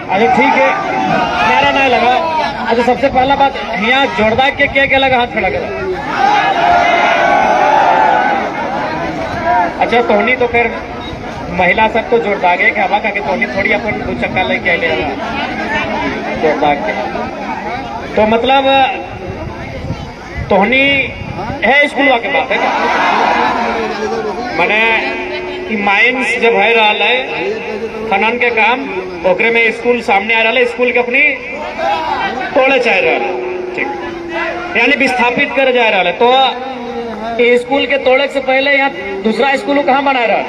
अच्छा ठीक है, नारा ना लगा। अच्छा सबसे पहला बात यहाँ जोरदार के क्या लगा, हाथ खड़ा करा। अच्छा तोहनी तो फिर महिला सब तो जोरदार के हवा का तोहनी थोड़ी अपन दो चक्का लेके आए जोरदार के, तो मतलब तोहनी है स्कूल के बात है मैंने माइंस जब है रहा है खनन के काम ओकरे में स्कूल सामने आ रहा है, स्कूल के अपनी तोड़े चाह रहा है, ठीक यानी विस्थापित कर जा रहा है। तो ये स्कूल के तोड़े से पहले यहाँ दूसरा स्कूल कहाँ बना रहा है,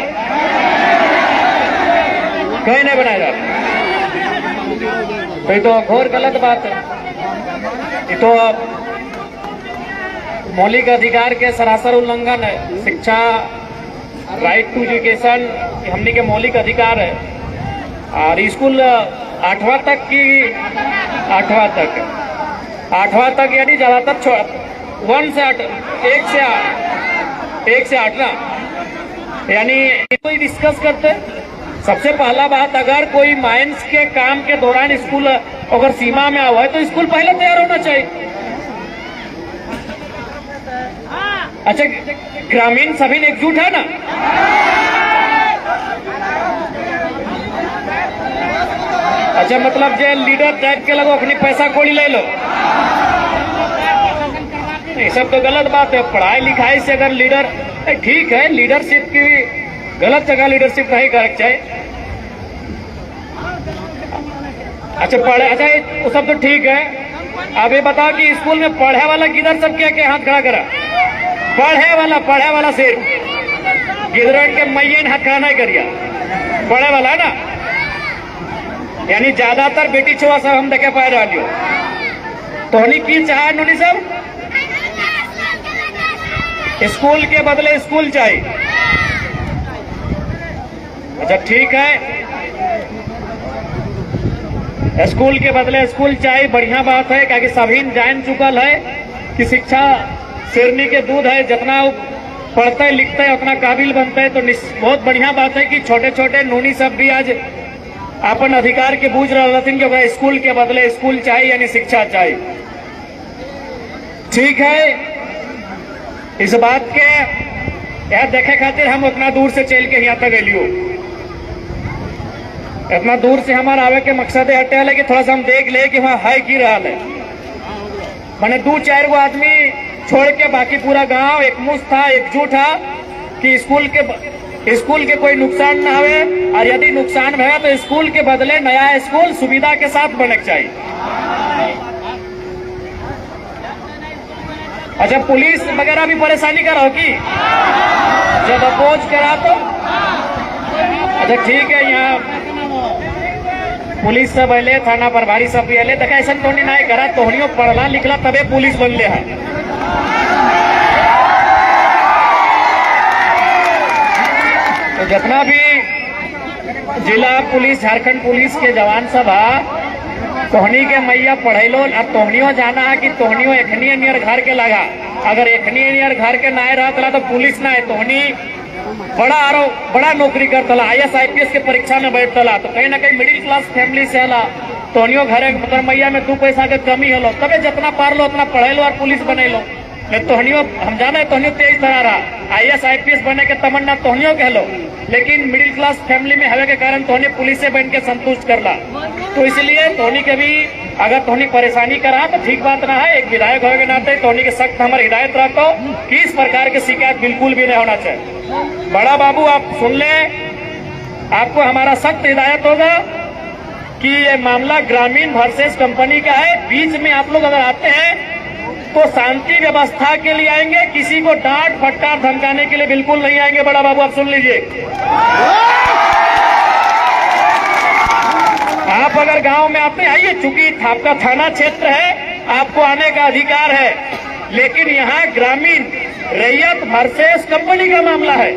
कहीं नहीं बनाया रहा, तो ये तो घोर गलत बात है। ये तो मौलिक अधिकार के सरासर उल्लंघन है। शिक्षा, राइट टू एजुकेशन हमने के मौलिक अधिकार है। और स्कूल 8वां तक की 8वां तक यानी ज्यादातर 1 से 8 1 से 8 ना, यानी कोई डिस्कस करते। सबसे पहला बात, अगर कोई माइंस के काम के दौरान स्कूल अगर सीमा में हुआ है तो स्कूल पहले तैयार होना चाहिए। अच्छा ग्रामीण सभी एकजुट है ना, अच्छा मतलब जो लीडर टाइप के लगो अपनी पैसा कोड़ी ले लो, ये सब तो गलत बात है। पढ़ाई लिखाई से अगर लीडर, ठीक है लीडरशिप की गलत जगह लीडरशिप नहीं करना चाहिए। अच्छा वो सब तो ठीक है। अब ये बताओ कि स्कूल में पढ़े वाला किधर सब क्या हाथ खड़ा करा, पढ़े वाला सिर्फ गिदरन के मैयन हाथ खड़ा नहीं करिया, पढ़े वाला है ना, यानी ज्यादातर बेटी छुआ सब हम देखे पाए रहा लियो। तोहनी की चाहे नोनी सब स्कूल के बदले स्कूल चाहिए। अच्छा ठीक है, स्कूल के बदले स्कूल चाहिए, बढ़िया बात है, क्योंकि सभी जान चुकल है कि शिक्षा शेरनी के दूध है, जितना पढ़ते है लिखते है उतना काबिल बनते है। तो बहुत बढ़िया बात है कि छोटे छोटे नूनी सब भी आज अपन अधिकार के बूझ रहे थे कि स्कूल के बदले स्कूल चाहिए यानी शिक्षा चाहिए। ठीक है, इस बात के यार देखे खातिर हम उतना दूर से चल के यहाँ तक एलियो, इतना दूर से हमारा आवे के मकसद हटे है कि थोड़ा सा हम देख ले कि वहाँ है की रहा है। मैंने 2-4 गो आदमी छोड़ के बाकी पूरा गांव एकमुश्त था, एकजुट था कि स्कूल के कोई नुकसान ना हुए, और यदि नुकसान हुआ तो स्कूल के बदले नया स्कूल सुविधा के साथ बनना चाहिए। अच्छा पुलिस वगैरह भी परेशानी करा हो कि जब अपोज करा तो अच्छा ठीक है, यहाँ पुलिस सब अले, थाना प्रभारी सब भी अले, देखा ऐसा तो नहीं करा, तोहनियों पढ़ला लिखला तबे पुलिस बनले है। तो जितना भी जिला पुलिस, झारखंड पुलिस के जवान सब है, तोहनी के मैया पढ़ेलो, अब तोहनियों जाना है कि तोहनियों एखनी नियर घर के लगा, अगर एखनी नियर घर के ना रहता तो पुलिस ना है, तोहनी बड़ा नौकरी करता, IAS IPS के परीक्षा में बैठता, तो कहीं ना कहीं मिडिल क्लास फैमिली से हला, तोहनियों घरे मतलब मैया में 2 पैसा के कमी हलो, तबे जितना पार लो उतना पढ़े लो और पुलिस बने लो। तोहनियों हम जाने तोहनियों तेज तरह रहा, IAS IPS बने के तमन्ना तोहनियों कह लो, लेकिन मिडिल क्लास फैमिली में हवे के कारण तोहनी पुलिस से बन के संतुष्ट करला। तो इसलिए तोहनी के भी अगर तोहनी परेशानी करा तो ठीक बात ना है। एक विधायक होने के नाते तोहनी के सख्त हमारी हिदायत रहता हो कि इस प्रकार की शिकायत बिल्कुल भी नहीं होना चाहिए। बड़ा बाबू आप सुन ले, आपको हमारा सख्त हिदायत होगा कि ये मामला ग्रामीण वर्सेस कंपनी का है। बीच में आप लोग अगर आते हैं तो शांति व्यवस्था के लिए आएंगे, किसी को डांट फटकार धमकाने के लिए बिल्कुल नहीं आएंगे। बड़ा बाबू आप सुन लीजिए, आप अगर गांव में आते आइए, चूंकि आपका थाना क्षेत्र है, आपको आने का अधिकार है, लेकिन यहाँ ग्रामीण रैयत वर्सेस कंपनी का मामला है।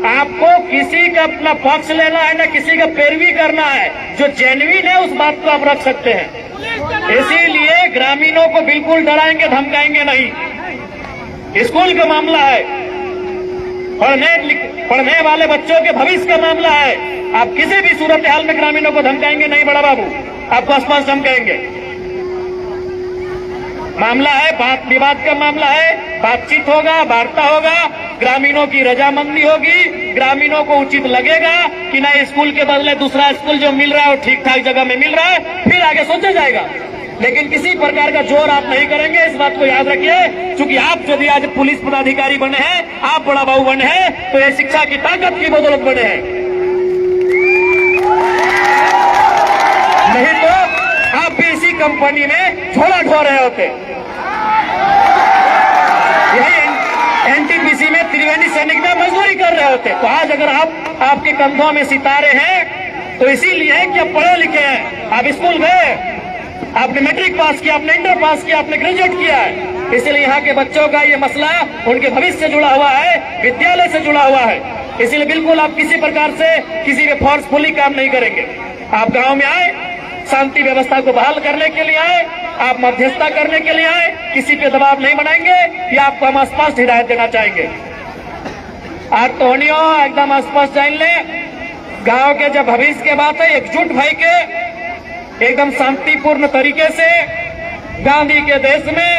आपको किसी का अपना पक्ष लेना है ना किसी का पैरवी करना है, जो जेन्युइन है उस बात को आप रख सकते हैं। इसीलिए ग्रामीणों को बिल्कुल डराएंगे धमकाएंगे नहीं। स्कूल का मामला है, पढ़ने वाले बच्चों के भविष्य का मामला है, आप किसी भी सूरत हाल में ग्रामीणों को धमकाएंगे नहीं। बड़ा बाबू आपको स्पष्ट हम कहेंगे। मामला है, बात विवाद का मामला है, बातचीत होगा, वार्ता होगा, ग्रामीणों की रजामंदी होगी, ग्रामीणों को उचित लगेगा कि ना स्कूल के बदले दूसरा स्कूल जो मिल रहा है वो ठीक ठाक जगह में मिल रहा है, फिर आगे सोचा जाएगा। लेकिन किसी प्रकार का जोर आप नहीं करेंगे, इस बात को याद रखिए। क्योंकि आप यदि आज पुलिस पदाधिकारी बने हैं, आप बड़ा बाबू बने हैं, तो ये शिक्षा की ताकत की बदौलत बने हैं, नहीं तो आप भी इसी कंपनी में झोला ढो रहे होते। यही एनटीपीसी में त्रिवेणी सैनिक में मजदूरी कर रहे होते। तो आज अगर आपके कंधों में सितारे हैं तो इसीलिए है कि आप पढ़े लिखे हैं, आप स्कूल गए, आपने मैट्रिक पास किया, आपने इंटर पास किया, आपने ग्रेजुएट किया है। इसलिए यहाँ के बच्चों का ये मसला उनके भविष्य से जुड़ा हुआ है, विद्यालय से जुड़ा हुआ है। इसलिए बिल्कुल आप किसी प्रकार से किसी पे फोर्सफुली काम नहीं करेंगे। आप गांव में आए, शांति व्यवस्था को बहाल करने के लिए आए, आप मध्यस्थता करने के लिए आए, किसी पे दबाव नहीं बनाएंगे। ये आपको हम स्पष्ट हिदायत देना चाहेंगे। आज तोहनियों एकदम स्पष्ट जान ले, गांव के जब भविष्य के बात है, एकजुट भाई के एकदम शांतिपूर्ण तरीके से गांधी के देश में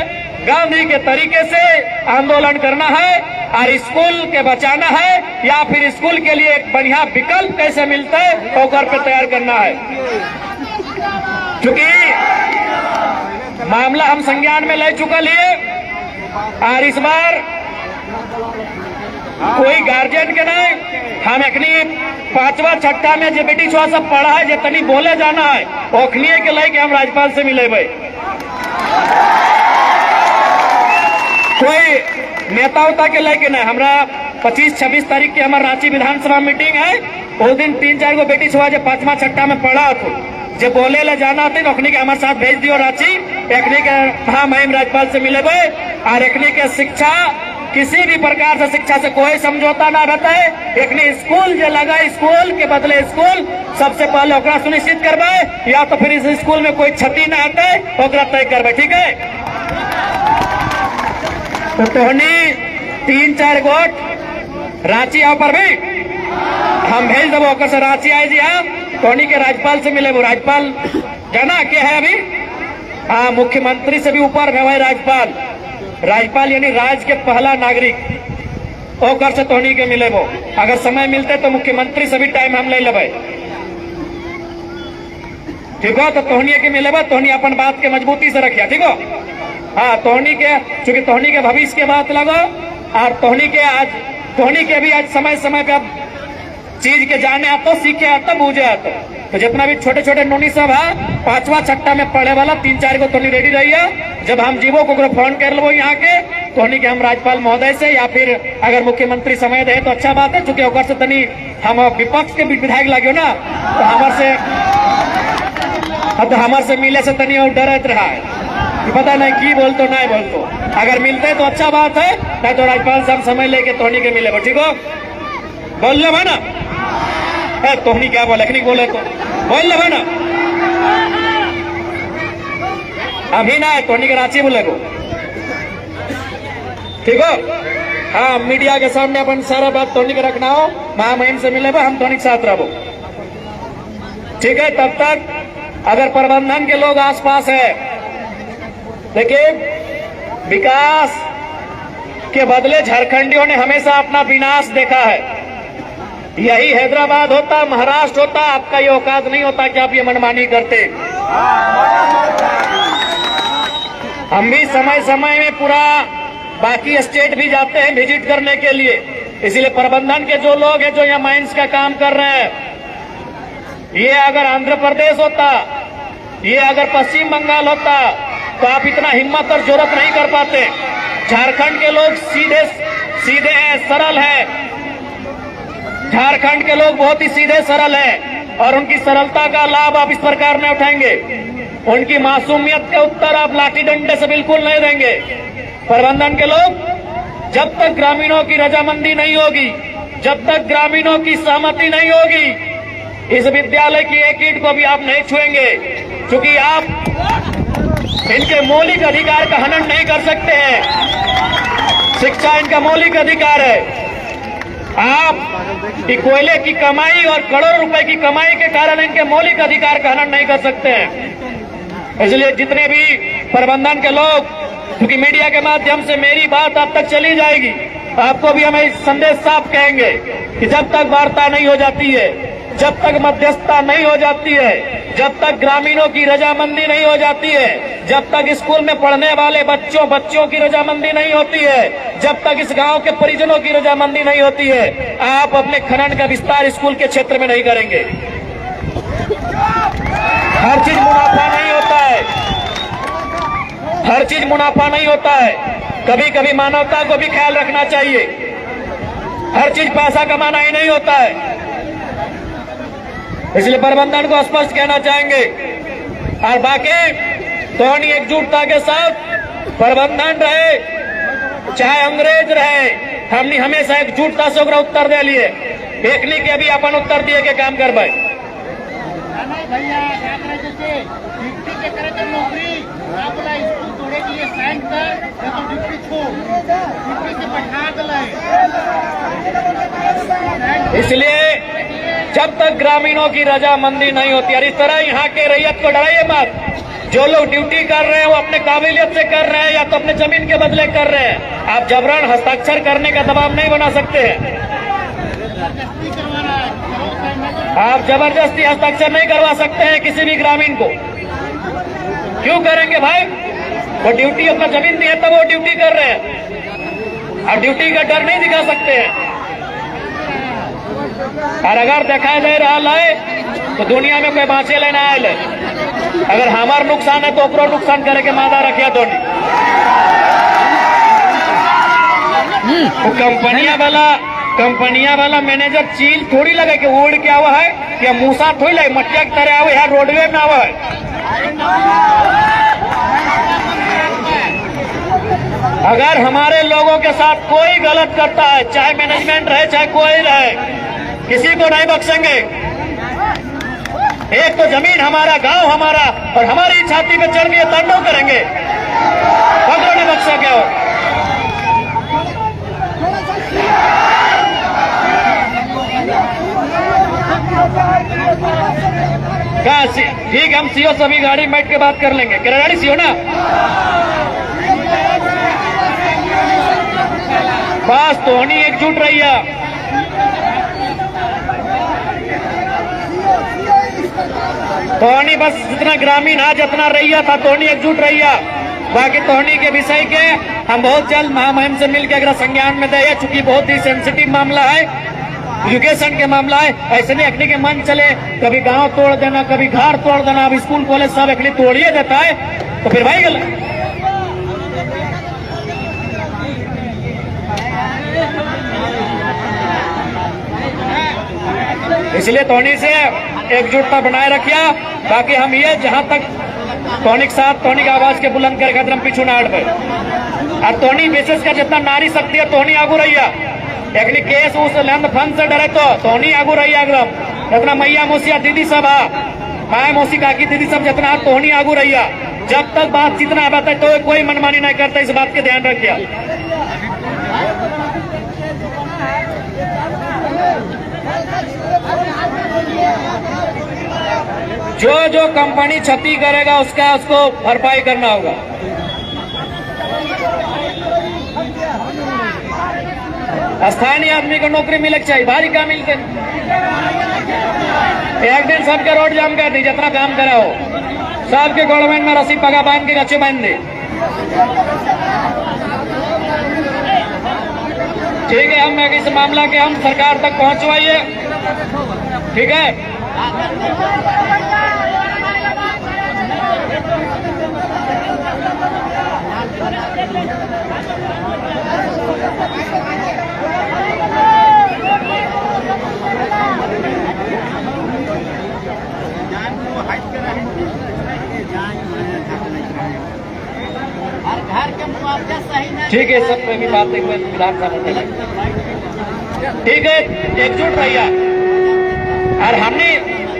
गांधी के तरीके से आंदोलन करना है और स्कूल के बचाना है, या फिर स्कूल के लिए एक बढ़िया विकल्प कैसे मिलता है वो घर पे तैयार करना है। क्योंकि मामला हम संज्ञान में ले चुका लिए और इस बार कोई गार्जियन के नहीं, हम अखनी 5वां छठा में जो बेटी छुआ सब पढ़ा है, जितनी बोले जाना है ओखनिए के लेके हम राज्यपाल से मिले भाई। कोई नेता उता के लेके नहीं। हमरा 25-26 तारीख की हमारे रांची विधानसभा मीटिंग है, उस दिन 3-4 गो बेटी छुआ जो 5वां छठा में पढ़ा तो जो बोले ले जाना थे, अखनी के हमारे साथ भेज दियो रांची। अखनी के हम राज्यपाल से मिले भाई और अखनी के शिक्षा किसी भी प्रकार से शिक्षा से कोई समझौता ना रहता है। एक स्कूल जो लगा, स्कूल के बदले स्कूल सबसे पहले ओकरा सुनिश्चित करवाए, या तो फिर इस स्कूल में कोई क्षति ना आता है ओकरा तय करवाए। ठीक है, तो तोहनी 3-4 गोट रांची आओ पर भी हम भेज देवो, ओकर से रांची आए जी। हाँ, तोहनी के राज्यपाल से मिले। वो राज्यपाल जाना क्या है अभी, हाँ, मुख्यमंत्री से भी ऊपर है राज्यपाल। राज्यपाल यानी राज्य के पहला नागरिक, ओकर से तोहनी के मिले। वो अगर समय मिलते तो मुख्यमंत्री से भी टाइम हम ले लेबे। ठीक हो, तो तोहनी के मिले, तोहनी अपन बात के मजबूती से रखिया। ठीक हो, हाँ, तोहनी के चूंकि तोहनी के भविष्य के बात लगो और तोहनी के भी आज समय समय पे अब चीज के जाने आतो, सीखे आतो, बूझे आतो। तो जितना भी छोटे छोटे नोनी सब है 5वां छठा में पढ़े वाला 3-4 को तोहनी रेडी रहिए। जब हम जीवो को फोन कर लो यहाँ के तोहनी के हम राज्यपाल महोदय से, या फिर अगर मुख्यमंत्री समय दे तो अच्छा बात है। चूंकि ओकर से तनी हम विपक्ष के विधायक लगे ना, तो हमारे से मिले से तनी और डरत रहा है, पता नहीं की बोलतो नहीं बोलतो। अगर मिलते तो अच्छा बात है, नहीं तो राज्यपाल से हम समय लेके तोहनी के मिले। ठीक हो, बोल ले ना, तोहनी क्या बोले, नहीं बोले तो बोल ले ना, अभी ना तोहनी के रांची बोले को। ठीक हो, हाँ, मीडिया के सामने अपन सारा बात तोहनी के रखना हो, महामहिम से मिले हम तोहनी के साथ रहो। ठीक है, तब तक अगर प्रबंधन के लोग आसपास है, देखिए विकास के बदले झारखंडियों ने हमेशा अपना विनाश देखा है। यही हैदराबाद होता, महाराष्ट्र होता, आपका ये औकात नहीं होता कि आप ये मनमानी करते। हम भी समय समय में पूरा बाकी स्टेट भी जाते हैं विजिट करने के लिए। इसलिए प्रबंधन के जो लोग हैं जो यहाँ माइंस का काम कर रहे हैं, ये अगर आंध्र प्रदेश होता, ये अगर पश्चिम बंगाल होता तो आप इतना हिम्मत और जरूरत नहीं कर पाते। झारखंड के लोग सीधे हैं, सरल हैं। झारखंड के लोग बहुत ही सीधे सरल हैं और उनकी सरलता का लाभ आप इस प्रकार में उठाएंगे। उनकी मासूमियत के उत्तर आप लाठी डंडे से बिल्कुल नहीं देंगे। प्रबंधन के लोग, जब तक ग्रामीणों की रजामंदी नहीं होगी, जब तक ग्रामीणों की सहमति नहीं होगी, इस विद्यालय की एक ईंट को भी आप नहीं छुएंगे। क्योंकि आप इनके मौलिक अधिकार का हनन नहीं कर सकते हैं। शिक्षा इनका मौलिक अधिकार है। आप कोयले की कमाई और करोड़ों रुपए की कमाई के कारण इनके मौलिक अधिकार का हनन नहीं कर सकते हैं। इसलिए जितने भी प्रबंधन के लोग, क्योंकि मीडिया के माध्यम से मेरी बात अब तक चली जाएगी, आपको भी हम संदेश साफ कहेंगे कि जब तक वार्ता नहीं हो जाती है, जब तक मध्यस्थता नहीं हो जाती है, जब तक ग्रामीणों की रजामंदी नहीं हो जाती है, जब तक स्कूल में पढ़ने वाले बच्चों की रजामंदी नहीं होती है, जब तक इस गांव के परिजनों की रजामंदी नहीं होती है, आप अपने खनन का विस्तार स्कूल के क्षेत्र में नहीं करेंगे। हर चीज मुनाफा नहीं होता है, हर चीज मुनाफा नहीं होता है। कभी कभी मानवता को भी ख्याल रखना चाहिए। हर चीज पैसा कमाना ही नहीं होता है। इसलिए प्रबंधन को स्पष्ट कहना चाहेंगे। और बाकी तो एकजुटता के साथ प्रबंधन रहे, चाहे अंग्रेज रहे, हमने हमेशा एकजुटता से ओकरा उत्तर दे लिए। एक नहीं के अभी अपन उत्तर दिए के काम करवाए। भैया ड्यूटी के करे तो नौकरी आप बोला स्कूल तोड़े के लिए साइन कर या तो ड्यूटी छोड़, ड्यूटी से बैठा दिला। इसलिए जब तक ग्रामीणों की रजामंदी नहीं होती, और इस तरह यहाँ के रैयत को डराइए मत। जो लोग ड्यूटी कर रहे हैं वो अपने काबिलियत से कर रहे हैं या तो अपने जमीन के बदले कर रहे हैं। आप जबरन हस्ताक्षर करने का दबाव नहीं बना सकते हैं। आप जबरदस्ती हस्ताक्षर नहीं करवा सकते हैं किसी भी ग्रामीण को। क्यों करेंगे भाई? वो ड्यूटी अपना जमीन दी है तब वो ड्यूटी कर रहे हैं। आप ड्यूटी का डर नहीं दिखा सकते हैं। और अगर देखा दे रहा है तो दुनिया में कोई बाँचे लेना आयल है। अगर हमारा नुकसान है तो ओकरो नुकसान करे के मादा रखिया तो नहीं। कंपनिया वाला मैनेजर चील थोड़ी लगे कि उड़ के आवा है, या मूसा थोड़ी लगे मटिया की तरह आवे है, रोडवे में आवा है। अगर हमारे लोगों के साथ कोई गलत करता है, चाहे मैनेजमेंट रहे चाहे कोई रहे, किसी को नहीं बख्शेंगे। एक तो जमीन हमारा, गांव हमारा, और हमारी छाती पे चढ़ के तांडव करेंगे, पकड़ो नहीं बख्शेंगे। और ठीक, हम सीओ सभी गाड़ी में बैठ के बात कर लेंगे। किरा गाड़ी सीओ ना, बस तोहनी एकजुट रहिया। तोहनी बस जितना ग्रामीण आज जितना रहिया था, तोहनी एकजुट रहिया। बाकी तोहनी के विषय के हम बहुत जल्द महामहिम से मिलकर अगर संज्ञान में दे, चूंकि बहुत ही सेंसिटिव मामला है, एजुकेशन के मामला है। ऐसे नहीं अखनी के मन चले कभी गांव तोड़ देना, कभी घर तोड़ देना, अब स्कूल कॉलेज सब अखनी तोड़िए देता है तो फिर भाई गलत। इसलिए तोनी से एकजुटता बनाए रखिया। बाकी हम ये जहां तक तोनी के साथ तोनी की आवाज के बुलंद कर खतरम पीछू ना हट पे। और तोनी विशेष कर जितना नारी शक्ति है तोनी आगू रहिया। एक केस उस लंद फंद से डरे तो तोनी आगू रहिया एकदम। जितना मैया मौसिया दीदी सब है, माया मौसी काकी दीदी सब जितना तोनी आगू रहिया। जब तक बात जितना बात है तो कोई मनमानी नहीं करता, इस बात के ध्यान रखिया। जो जो कंपनी क्षति करेगा उसको भरपाई करना होगा। स्थानीय आदमी को नौकरी मिले चाहिए, भारी काम मिलते। एक दिन सबके रोड जाम कर दी, जितना काम करा हो सबके गवर्नमेंट में रस्सी पगा बांध के गच्चे बांध दे। ठीक है, हम इस मामला के हम सरकार तक पहुंचवाइए। ठीक है, ठीक है, सब पे भी बात एक विधानसभा में। ठीक है, एकजुट रहिए। और हमने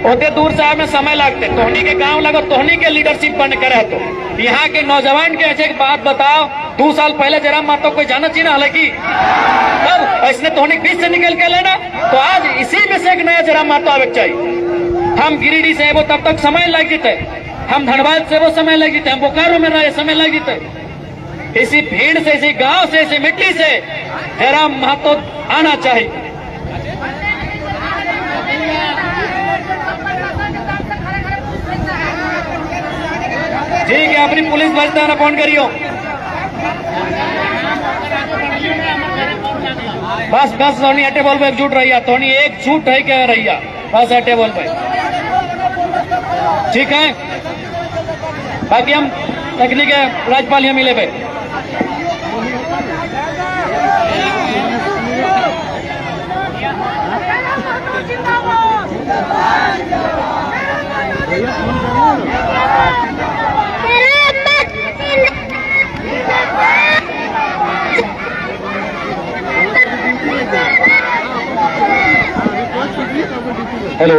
होते दूर से में समय लगते, तोहनी के गांव लगो, तोहनी के लीडरशिप बन करे तो यहाँ के नौजवान के ऐसे बात बताओ 2 साल पहले जयराम महतो कोई जाना चाहिए ना, हालांकि तब इसने तोहनी बीच से निकल के लेना, तो आज इसी में से एक नया जयराम महतो आवे चाहिए। हम गिरिडीह से वो तब तक समय लग जीते, हम धनबाद से वो समय लग जीते, हम बोकारो में रहे समय लग जीते। इसी भीड़ से, इसी गांव से, इसी मिट्टी से जयराम महतो आना चाहिए। ठीक है, अपनी पुलिस बचता ना फोन करियो। बस बस सोनी अटे बोल पे एकजुट रहिया, तोनी एकजुट है क्या रहिया, बस अटे बोल पे, ठीक है। बाकी हम तकनीक राज्यपाल यहाँ मिले भाई। हेलो।